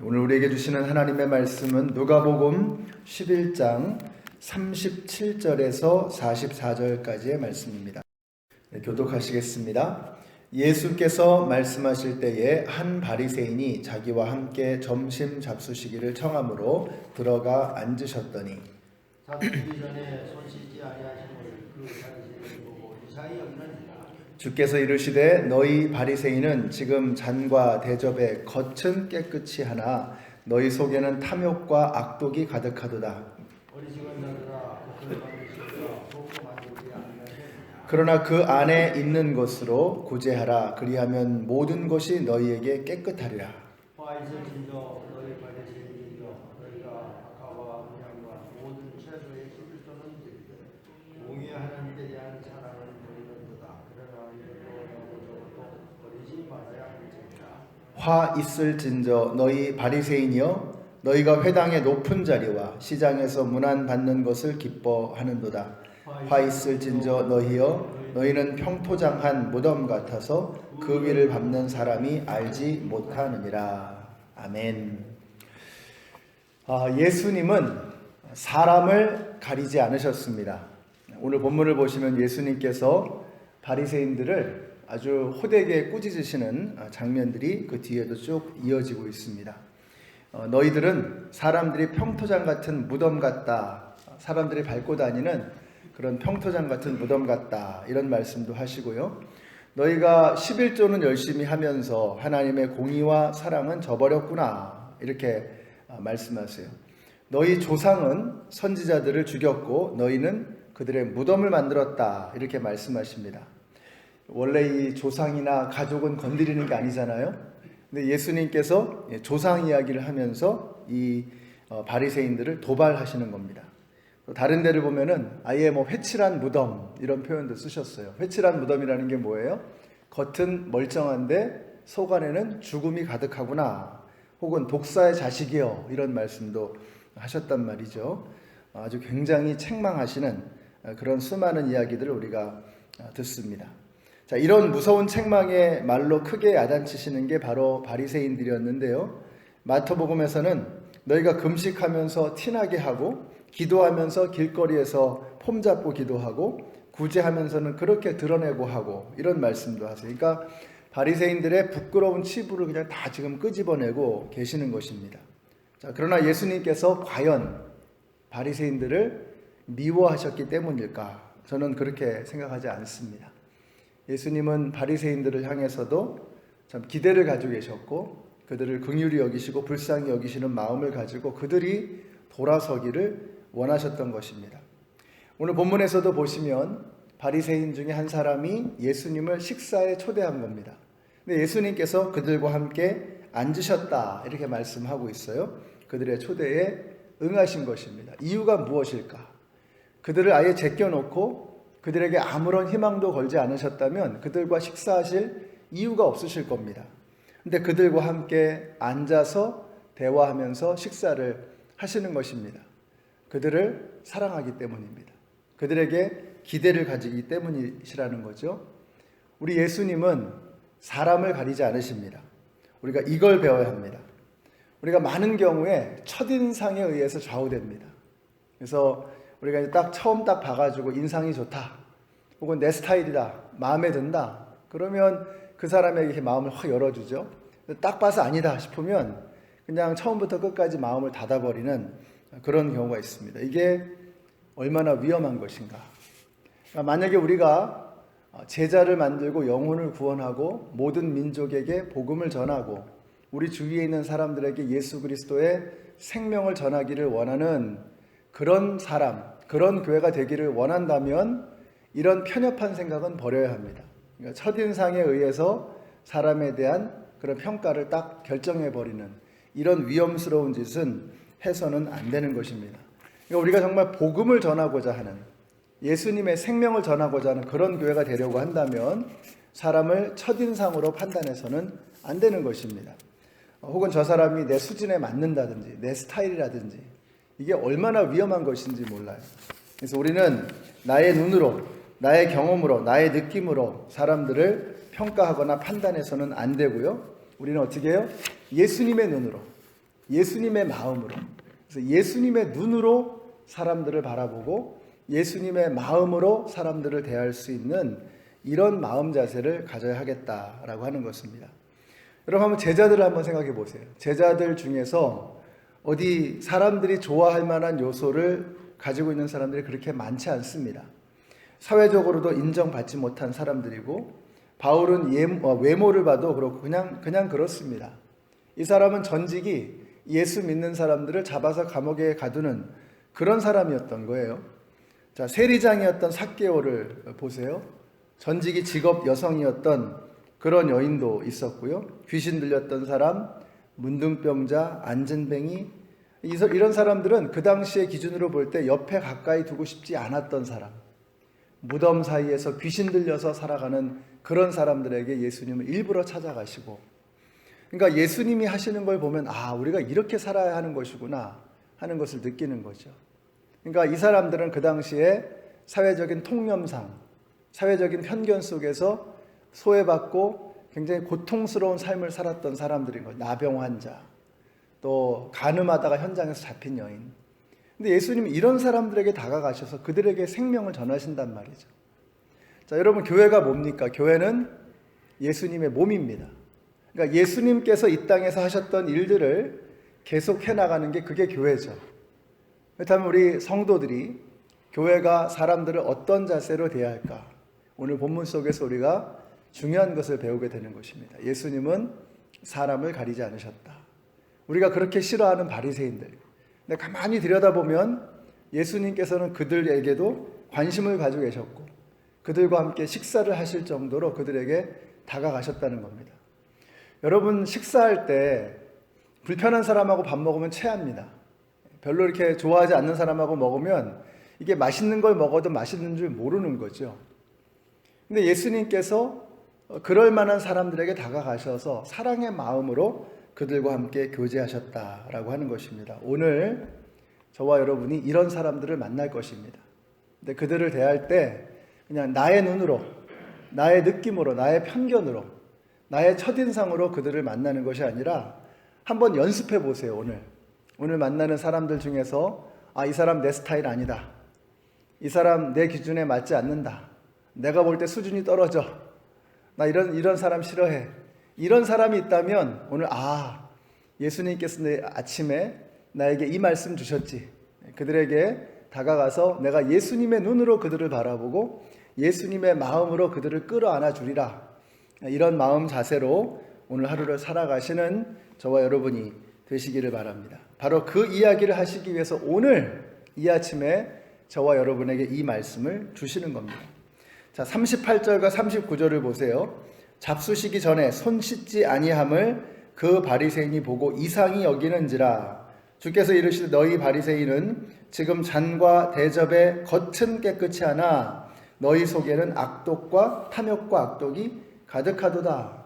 오늘 우리에게 주시는 하나님의 말씀은 누가복음 11장 37절에서 44절까지의 말씀입니다. 교독하시겠습니다. 예수께서 말씀하실 때에 한 바리새인이 자기와 함께 점심 잡수시기를 청함으로 들어가 앉으셨더니 잡수기 전에 손 씻지 아니하심을 그 바리새인이 보고 이상이 없느니라. 주께서 이르시되 너희 바리새인은 지금 잔과 대접에 겉은 깨끗이 하나 너희 속에는 탐욕과 악독이 가득하도다. 어리석은 자들아 그를 만드시고 좋고 만들지 아니하시느냐. 그러나 그 안에 있는 것으로 구제하라. 그리하면 모든 것이 너희에게 깨끗하리라. 화 있을진저 너희 바리새인이여 너희가 아까와 음양과 모든 채소의 11조는 드리되 공의 하나님에 대한 사랑은 보이는도다. 그러나 이것도 버리지 말아야 할지니라. 화 있을진저 너희 바리새인이여 너희가 회당의 높은 자리와 시장에서 문안 받는 것을 기뻐하는도다. 화 있을진저 너희여 너희는 평토장한 무덤 같아서 그 위를 밟는 사람이 알지 못하느니라. 아멘. 예수님은 사람을 가리지 않으셨습니다. 오늘 본문을 보시면 예수님께서 바리새인들을 아주 호되게 꾸짖으시는 장면들이 그 뒤에도 쭉 이어지고 있습니다. 너희들은 사람들이 평토장 같은 무덤 같다. 사람들이 밟고 다니는 그런 평토장 같은 무덤 같다. 이런 말씀도 하시고요. 너희가 11조는 열심히 하면서 하나님의 공의와 사랑은 저버렸구나. 이렇게 말씀하세요. 너희 조상은 선지자들을 죽였고 너희는 그들의 무덤을 만들었다. 이렇게 말씀하십니다. 원래 이 조상이나 가족은 건드리는 게 아니잖아요. 근데 예수님께서 조상 이야기를 하면서 이 바리새인들을 도발하시는 겁니다. 다른 데를 보면은 아예 회칠한 무덤 이런 표현도 쓰셨어요. 회칠한 무덤이라는 게 뭐예요? 겉은 멀쩡한데 속 안에는 죽음이 가득하구나. 혹은 독사의 자식이요. 이런 말씀도 하셨단 말이죠. 아주 굉장히 책망하시는 그런 수많은 이야기들을 우리가 듣습니다. 자, 이런 무서운 책망의 말로 크게 야단치시는 게 바로 바리새인들이었는데요. 마태복음에서는 너희가 금식하면서 티나게 하고 기도하면서 길거리에서 폼 잡고 기도하고 구제하면서는 그렇게 드러내고 하고 이런 말씀도 하세요. 그러니까 바리새인들의 부끄러운 치부를 그냥 다 지금 끄집어내고 계시는 것입니다. 자, 그러나 예수님께서 과연 바리새인들을 미워하셨기 때문일까? 저는 그렇게 생각하지 않습니다. 예수님은 바리새인들을 향해서도 참 기대를 가지고 계셨고 그들을 긍휼히 여기시고 불쌍히 여기시는 마음을 가지고 그들이 돌아서기를 원하셨던 것입니다. 오늘 본문에서도 보시면 바리새인 중에 한 사람이 예수님을 식사에 초대한 겁니다. 근데 예수님께서 그들과 함께 앉으셨다 이렇게 말씀하고 있어요. 그들의 초대에 응하신 것입니다. 이유가 무엇일까? 그들을 아예 제껴놓고 그들에게 아무런 희망도 걸지 않으셨다면 그들과 식사하실 이유가 없으실 겁니다. 근데 그들과 함께 앉아서 대화하면서 식사를 하시는 것입니다. 그들을 사랑하기 때문입니다. 그들에게 기대를 가지기 때문이시라는 거죠. 우리 예수님은 사람을 가리지 않으십니다. 우리가 이걸 배워야 합니다. 우리가 많은 경우에 첫인상에 의해서 좌우됩니다. 그래서 우리가 이제 처음 봐가지고 인상이 좋다. 혹은 내 스타일이다. 마음에 든다. 그러면 그 사람에게 이렇게 마음을 확 열어주죠. 딱 봐서 아니다 싶으면 그냥 처음부터 끝까지 마음을 닫아버리는 그런 경우가 있습니다. 이게 얼마나 위험한 것인가. 그러니까 만약에 우리가 제자를 만들고 영혼을 구원하고 모든 민족에게 복음을 전하고 우리 주위에 있는 사람들에게 예수 그리스도의 생명을 전하기를 원하는 그런 사람, 그런 교회가 되기를 원한다면 이런 편협한 생각은 버려야 합니다. 그러니까 첫인상에 의해서 사람에 대한 그런 평가를 딱 결정해버리는 이런 위험스러운 짓은 해서는 안 되는 것입니다. 그러니까 우리가 정말 복음을 전하고자 하는 예수님의 생명을 전하고자 하는 그런 교회가 되려고 한다면 사람을 첫인상으로 판단해서는 안 되는 것입니다. 혹은 저 사람이 내 수준에 맞는다든지 내 스타일이라든지 이게 얼마나 위험한 것인지 몰라요. 그래서 우리는 나의 눈으로 나의 경험으로 나의 느낌으로 사람들을 평가하거나 판단해서는 안 되고요. 우리는 어떻게 해요? 예수님의 눈으로 예수님의 마음으로, 그래서 예수님의 눈으로 사람들을 바라보고 예수님의 마음으로 사람들을 대할 수 있는 이런 마음 자세를 가져야 하겠다라고 하는 것입니다. 여러분 한번 제자들을 한번 생각해 보세요. 제자들 중에서 어디 사람들이 좋아할 만한 요소를 가지고 있는 사람들이 그렇게 많지 않습니다. 사회적으로도 인정받지 못한 사람들이고, 바울은 외모를 봐도 그렇고 그냥 그렇습니다. 이 사람은 전직이 예수 믿는 사람들을 잡아서 감옥에 가두는 그런 사람이었던 거예요. 자, 세리장이었던 삭개오를 보세요. 전직이 직업 여성이었던 그런 여인도 있었고요. 귀신 들렸던 사람, 문둥병자, 안진뱅이, 이런 사람들은 그 당시의 기준으로 볼 때 옆에 가까이 두고 싶지 않았던 사람, 무덤 사이에서 귀신 들려서 살아가는 그런 사람들에게 예수님을 일부러 찾아가시고, 그러니까 예수님이 하시는 걸 보면 우리가 이렇게 살아야 하는 것이구나 하는 것을 느끼는 거죠. 그러니까 이 사람들은 그 당시에 사회적인 통념상, 사회적인 편견 속에서 소외받고 굉장히 고통스러운 삶을 살았던 사람들인 거예요. 나병 환자, 또 간음하다가 현장에서 잡힌 여인. 근데 예수님이 이런 사람들에게 다가가셔서 그들에게 생명을 전하신단 말이죠. 자, 여러분, 교회가 뭡니까? 교회는 예수님의 몸입니다. 그러니까 예수님께서 이 땅에서 하셨던 일들을 계속 해나가는 게 그게 교회죠. 그렇다면 우리 성도들이 교회가 사람들을 어떤 자세로 대할까? 오늘 본문 속에서 우리가 중요한 것을 배우게 되는 것입니다. 예수님은 사람을 가리지 않으셨다. 우리가 그렇게 싫어하는 바리새인들, 근데 가만히 들여다보면 예수님께서는 그들에게도 관심을 가지고 계셨고 그들과 함께 식사를 하실 정도로 그들에게 다가가셨다는 겁니다. 여러분, 식사할 때 불편한 사람하고 밥 먹으면 체합니다. 별로 이렇게 좋아하지 않는 사람하고 먹으면 이게 맛있는 걸 먹어도 맛있는 줄 모르는 거죠. 근데 예수님께서 그럴 만한 사람들에게 다가가셔서 사랑의 마음으로 그들과 함께 교제하셨다라고 하는 것입니다. 오늘 저와 여러분이 이런 사람들을 만날 것입니다. 근데 그들을 대할 때 그냥 나의 눈으로, 나의 느낌으로, 나의 편견으로, 나의 첫인상으로 그들을 만나는 것이 아니라 한번 연습해 보세요. 오늘 만나는 사람들 중에서 이 사람 내 스타일 아니다. 이 사람 내 기준에 맞지 않는다. 내가 볼 때 수준이 떨어져. 나 이런 사람 싫어해. 이런 사람이 있다면 오늘 예수님께서 아침에 나에게 이 말씀 주셨지. 그들에게 다가가서 내가 예수님의 눈으로 그들을 바라보고 예수님의 마음으로 그들을 끌어안아 주리라. 이런 마음 자세로 오늘 하루를 살아가시는 저와 여러분이 되시기를 바랍니다. 바로 그 이야기를 하시기 위해서 오늘 이 아침에 저와 여러분에게 이 말씀을 주시는 겁니다. 자, 38절과 39절을 보세요. 잡수시기 전에 손 씻지 아니함을 그 바리새인이 보고 이상히 여기는지라. 주께서 이르시되 너희 바리새인은 지금 잔과 대접의 겉은 깨끗이 하나 너희 속에는 악독과 탐욕과 악독이 가득하도다.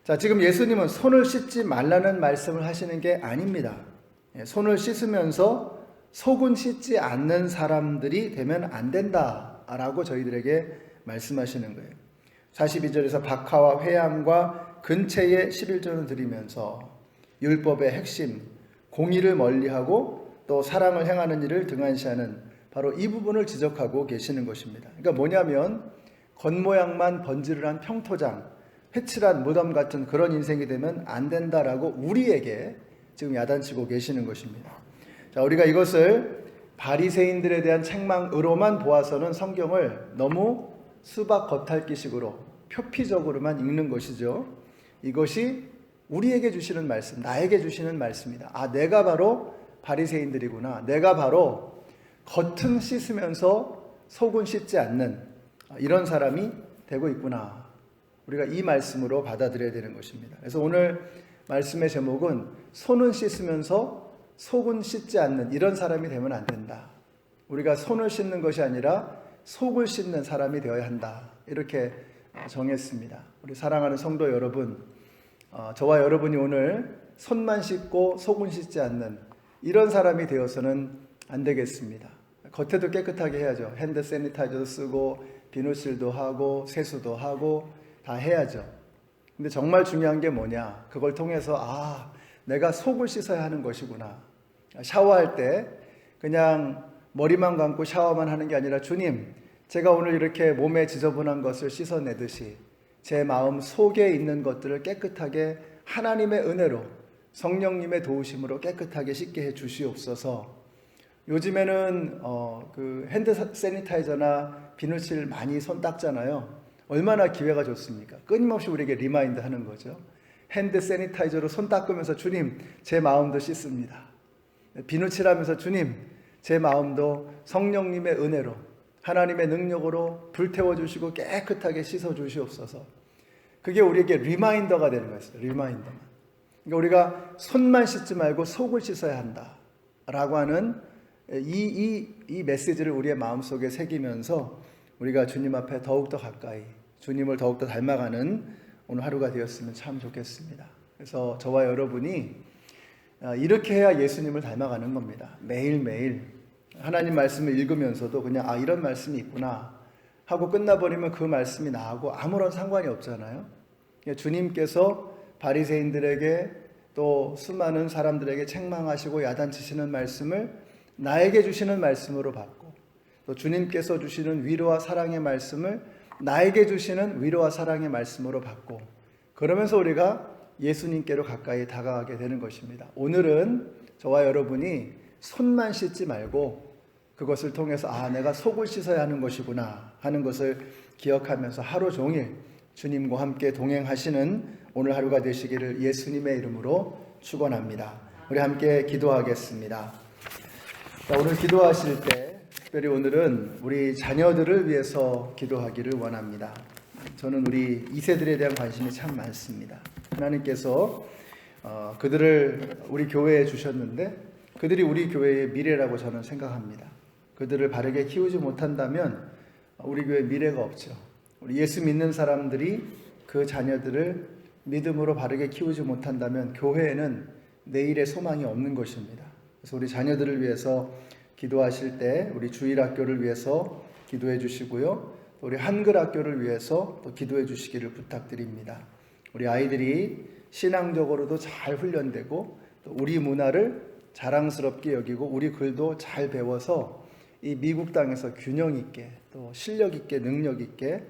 자, 지금 예수님은 손을 씻지 말라는 말씀을 하시는 게 아닙니다. 손을 씻으면서 속은 씻지 않는 사람들이 되면 안 된다라고 저희들에게 말씀하시는 거예요. 42절에서 박하와 회함과 근체의 11조를 드리면서 율법의 핵심, 공의를 멀리하고 또 사랑을 행하는 일을 등한시하는 바로 이 부분을 지적하고 계시는 것입니다. 그러니까 뭐냐면 겉모양만 번지르한 평토장, 회칠한 무덤 같은 그런 인생이 되면 안 된다라고 우리에게 지금 야단치고 계시는 것입니다. 자, 우리가 이것을 바리새인들에 대한 책망으로만 보아서는 성경을 너무 수박 겉핥기식으로 표피적으로만 읽는 것이죠. 이것이 우리에게 주시는 말씀, 나에게 주시는 말씀이다. 내가 바로 바리새인들이구나. 내가 바로 겉은 씻으면서 속은 씻지 않는 이런 사람이 되고 있구나. 우리가 이 말씀으로 받아들여야 되는 것입니다. 그래서 오늘 말씀의 제목은 손은 씻으면서 속은 씻지 않는 이런 사람이 되면 안 된다. 우리가 손을 씻는 것이 아니라 속을 씻는 사람이 되어야 한다. 이렇게 정했습니다. 우리 사랑하는 성도 여러분, 저와 여러분이 오늘 손만 씻고 속은 씻지 않는 이런 사람이 되어서는 안 되겠습니다. 겉에도 깨끗하게 해야죠. 핸드 세니타이저도 쓰고 비누칠도 하고 세수도 하고 다 해야죠. 근데 정말 중요한 게 뭐냐? 그걸 통해서 내가 속을 씻어야 하는 것이구나. 샤워할 때 그냥 머리만 감고 샤워만 하는 게 아니라 주님, 제가 오늘 이렇게 몸에 지저분한 것을 씻어내듯이 제 마음 속에 있는 것들을 깨끗하게 하나님의 은혜로 성령님의 도우심으로 깨끗하게 씻게 해 주시옵소서. 요즘에는 그 핸드 세니타이저나 비누칠 많이 손 닦잖아요. 얼마나 기회가 좋습니까? 끊임없이 우리에게 리마인드 하는 거죠. 핸드 세니타이저로 손 닦으면서 주님, 제 마음도 씻습니다. 비누칠하면서 주님, 제 마음도 성령님의 은혜로 하나님의 능력으로 불태워 주시고 깨끗하게 씻어 주시옵소서. 그게 우리에게 리마인더가 되는 거였어요. 리마인더만. 그러니까 우리가 손만 씻지 말고 속을 씻어야 한다라고 하는 이 메시지를 우리의 마음속에 새기면서 우리가 주님 앞에 더욱더 가까이, 주님을 더욱더 닮아가는 오늘 하루가 되었으면 참 좋겠습니다. 그래서 저와 여러분이 이렇게 해야 예수님을 닮아가는 겁니다. 매일매일 하나님 말씀을 읽으면서도 그냥 이런 말씀이 있구나 하고 끝나버리면 그 말씀이 나하고 아무런 상관이 없잖아요. 주님께서 바리새인들에게 또 수많은 사람들에게 책망하시고 야단치시는 말씀을 나에게 주시는 말씀으로 받고, 또 주님께서 주시는 위로와 사랑의 말씀을 나에게 주시는 위로와 사랑의 말씀으로 받고, 그러면서 우리가 예수님께로 가까이 다가가게 되는 것입니다. 오늘은 저와 여러분이 손만 씻지 말고 그것을 통해서 내가 속을 씻어야 하는 것이구나 하는 것을 기억하면서 하루 종일 주님과 함께 동행하시는 오늘 하루가 되시기를 예수님의 이름으로 축원합니다. 우리 함께 기도하겠습니다. 오늘 기도하실 때 특별히 오늘은 우리 자녀들을 위해서 기도하기를 원합니다. 저는 우리 2세들에 대한 관심이 참 많습니다. 하나님께서 그들을 우리 교회에 주셨는데 그들이 우리 교회의 미래라고 저는 생각합니다. 그들을 바르게 키우지 못한다면 우리 교회에 미래가 없죠. 우리 예수 믿는 사람들이 그 자녀들을 믿음으로 바르게 키우지 못한다면 교회에는 내일의 소망이 없는 것입니다. 그래서 우리 자녀들을 위해서 기도하실 때 우리 주일학교를 위해서 기도해 주시고요. 우리 한글학교를 위해서 또 기도해 주시기를 부탁드립니다. 우리 아이들이 신앙적으로도 잘 훈련되고 또 우리 문화를 자랑스럽게 여기고 우리 글도 잘 배워서 이 미국 땅에서 균형 있게 또 실력 있게 능력 있게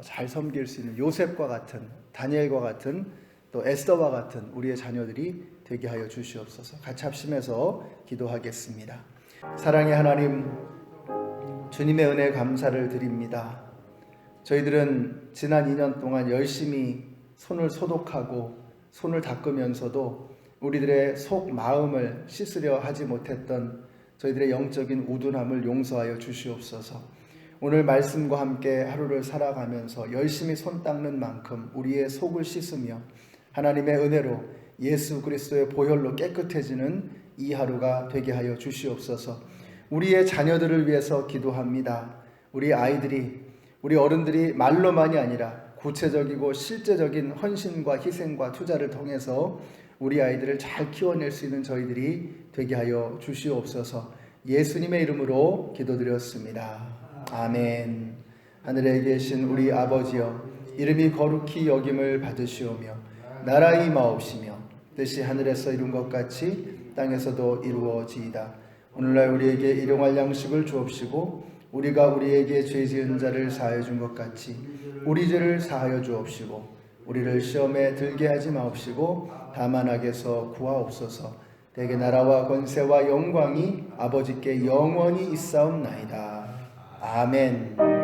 잘 섬길 수 있는 요셉과 같은 다니엘과 같은 또 에스더와 같은 우리의 자녀들이 되게 하여 주시옵소서. 같이 합심해서 기도하겠습니다. 사랑의 하나님, 주님의 은혜에 감사를 드립니다. 저희들은 지난 2년 동안 열심히 손을 소독하고 손을 닦으면서도 우리들의 속 마음을 씻으려 하지 못했던 저희들의 영적인 우둔함을 용서하여 주시옵소서. 오늘 말씀과 함께 하루를 살아가면서 열심히 손 닦는 만큼 우리의 속을 씻으며 하나님의 은혜로 예수 그리스도의 보혈로 깨끗해지는 이 하루가 되게 하여 주시옵소서. 우리의 자녀들을 위해서 기도합니다. 우리 아이들이, 우리 어른들이 말로만이 아니라 구체적이고 실제적인 헌신과 희생과 투자를 통해서 우리 아이들을 잘 키워낼 수 있는 저희들이 되게 하여 주시옵소서. 예수님의 이름으로 기도드렸습니다. 아멘. 하늘에 계신 우리 아버지여, 이름이 거룩히 여김을 받으시오며 나라의 임하옵시며 뜻이 하늘에서 이룬 것 같이 땅에서도 이루어지이다. 오늘날 우리에게 일용할 양식을 주옵시고 우리가 우리에게 죄 지은 자를 사하여 준 것 같이 우리 죄를 사하여 주옵시고 우리를 시험에 들게 하지 마옵시고 다만 악에서 구하옵소서. 대개 나라와 권세와 영광이 아버지께 영원히 있사옵나이다. 아멘.